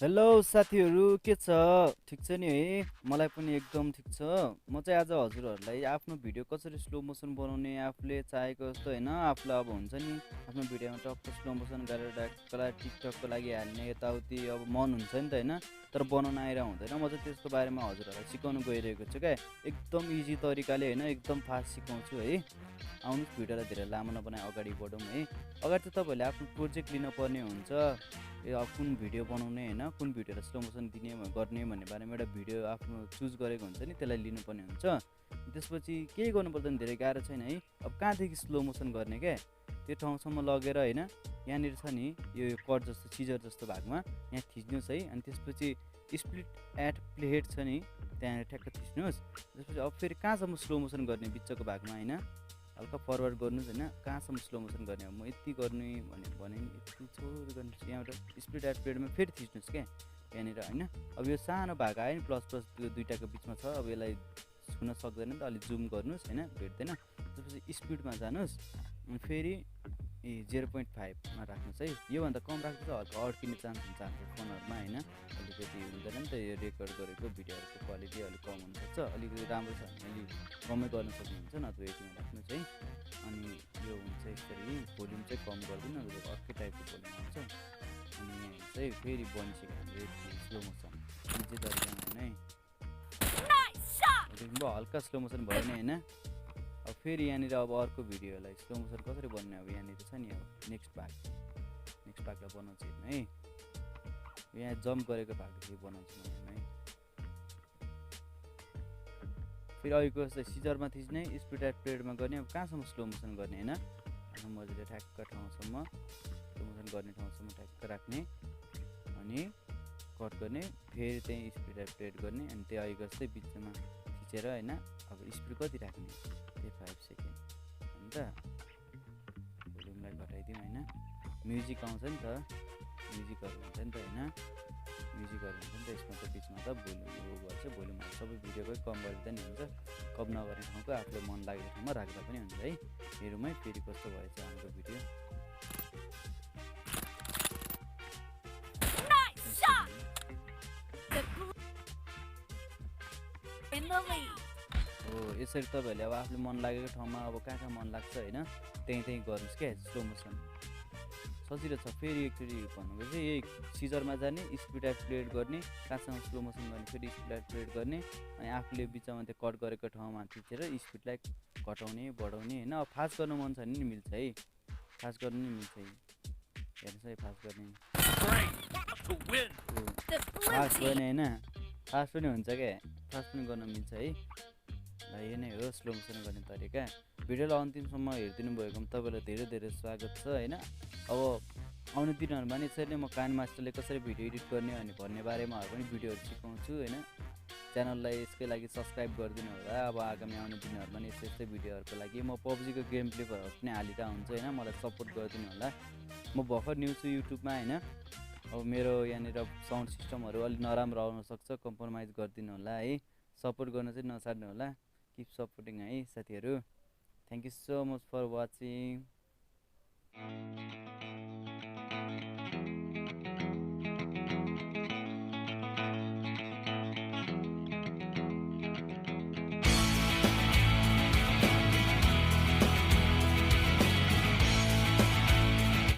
Hello साथीहरू के छ ठिक छ नि है मलाई पनि एकदम ठिक छ। म चाहिँ आज हजुरहरूलाई आफ्नो भिडियो कसरी स्लो मोसन बनाउने आफूले चाहेको जस्तो होइन आफूलाई अब हुन्छ नि आफ्नो भिडियोमा टक्क स्लो मोसन गरेर डाक्कला टिकटकको लागि हाल्ने यताउति अब मन हुन्छ नि त होइन तर बनाउन आइरहेको हुँदैन। म चाहिँ त्यसको बारेमा हजुरहरूलाई सिकाउनु गइरहेको छु क्या एकदम इजी तरिकाले होइन एकदम फास्ट सिकाउँछु है। आउनुहोस् भिडियोलाई धेरै लामो नबनाए अगाडि बढौँ है। अगाडि चाहिँ तपाईँहरूले आफ्नो प्रोजेक्ट लिनुपर्ने हुन्छ अब कुन भिडियो बनाउने होइन कुन भिडियोलाई स्लो मोसन दिने गर्ने भन्ने बारेमा एउटा भिडियो आफ्नो चुज गरेको हुन्छ नि त्यसलाई लिनुपर्ने हुन्छ। त्यसपछि केही गर्नु पर्दैन धेरै गाह्रो छैन है। अब कहाँदेखि स्लो मोसन गर्ने क्या त्यो ठाउँसम्म लगेर होइन यहाँनिर छ नि यो कट जस्तो सिजर जस्तो भागमा यहाँ थिच्नुहोस् है। अनि त्यसपछि स्प्लिट एट प्लेट छ नि त्यहाँनिर ठ्याक्क थिच्नुहोस्। त्यसपछि अब फेरि कहाँसम्म स्लो मोसन गर्ने बिचको भागमा होइन हल्का फरवर्ड गर्नुहोस् होइन कहाँसम्म स्लो मोसन गर्ने अब म यति गर्ने भने यति छोड गर्नुहोस्। यहाँबाट स्प्लिट एट प्लेटमा फेरि थिच्नुहोस् क्या यहाँनिर होइन। अब यो सानो भाग आयो नि प्लस प्लस त्यो दुइटाको बिचमा छ अब यसलाई छुन सक्दैन नि त अलिक जुम गर्नुहोस् होइन भेट्दैन। त्यसपछि स्पिडमा जानुहोस् अनि फेरि 0.5मा राख्नुहोस् है। योभन्दा कम राख्दा चाहिँ हल्का अड्किने चान्स हुन्छ हाम्रो फोनहरूमा होइन अलिकति हुँदैन नि त यो रेकर्ड गरेको भिडियोहरूको क्वालिटी अलिक कम हुनसक्छ। अलिकति राम्रो छ भने अलि कमै गर्न सक्नुहुन्छ नत्र यतिमा राख्नुहोस् है। अनि यो हुन्छ यसरी भोल्युम चाहिँ कम गरिदिनु नत्र अर्कै टाइपको भोल्युम हुन्छ। अनि यहाँ हुन्छ है फेरि बनिसक्यो हाम्रो स्लो मोसन इजी तरिकामा होइन है भयो हल्का स्लो मोसन भयो नि होइन। अब फेरि यहाँनिर अब अर्को भिडियोलाई स्लो मोसन कसरी बन्ने अब यहाँनिर छ नि अब नेक्स्ट भागलाई बनाउँछु हेर्नु है। यहाँ जम्प गरेको भागदेखि बनाउँछु म है। फेरि अहिलेको जस्तै सिजरमा थिच्ने स्पिड एट प्लेटमा गर्ने अब कहाँसम्म स्लो मोसन गर्ने होइन आफ्नो मजाले ठ्याक्क ठाउँसम्म स्लो मोसन गर्ने ठाउँसम्म ठ्याक्क राख्ने अनि कट गर्ने फेरि त्यहीँ स्पिड एट प्लेट गर्ने अनि त्यो अहिलेको जस्तै बिचमा थिचेर होइन। अब स्पिड कति राख्ने त्यही 5 सेकेन्ड अन्त भोल्युमलाई घटाइदिउँ होइन। म्युजिक आउँछ नि त म्युजिकहरू हुन्छ नि त होइन म्युजिकहरू हुन्छ नि त यसमा त बिचमा त भोल्युम गर्छ भोल्युम सबै भिडियोकै कम गरिदिँदा नि हुन्छ। कम नगर्ने ठाउँको आफूले मन लागेको ठाउँमा राख्दा पनि हुन्छ है। हेरौँ है फेरि कस्तो भएछ हाम्रो भिडियो। हो यसरी तपाईँहरूले अब आफूले मन लागेको ठाउँमा अब कहाँ मन लाग्छ होइन त्यहीँ गर्नुहोस् क्या स्लो मोसन सजिलो छ। फेरि एकचोटि भन्नुको चाहिँ यही सिजरमा जाने स्पिड एट प्लेट गर्ने कहाँसँग स्लो मोसन गर्ने फेरि स्पिड एट प्लेट गर्ने अनि आफूले बिचमा त्यो कट गरेको ठाउँमा थिचेर स्पिडलाई घटाउने बढाउने होइन। अब फास्ट गर्नु मन छ भने नि मिल्छ है फास्ट गर्नु नि मिल्छ है हेर्नुहोस् है फास्ट गर्ने फास्ट गर्ने होइन फास्ट पनि हुन्छ क्या फास्ट पनि गर्न मिल्छ है। यो नै हो स्लो मोसन गर्ने तरिका। भिडियोलाई अन्तिमसम्म हेरिदिनु भएकोमा तपाईँलाई धेरै धेरै स्वागत छ होइन। अब आउने दिनहरूमा नि यसरी नै म काइनमास्टरले कसरी भिडियो एडिट गर्ने भन्ने बारेमा पनि भिडियोहरू सिकाउँछु होइन। च्यानललाई यसकै लागि सब्सक्राइब गरिदिनु होला। अब आगामी आउने दिनहरूमा नि यस्तै भिडियोहरूको लागि म पब्जीको गेम प्लेहरू पनि हालिरहेको हुन्छु होइन मलाई सपोर्ट गरिदिनु होला। म भर्खर न्यू छु युट्युबमा होइन। अब मेरो यहाँनिर साउन्ड सिस्टमहरू अलिक नराम्रो आउनसक्छ कम्प्रोमाइज गरिदिनु होला है। सपोर्ट गर्न चाहिँ नछाड्नु होला। किप सपोर्टिङ है साथीहरू। Thank you so much for watching.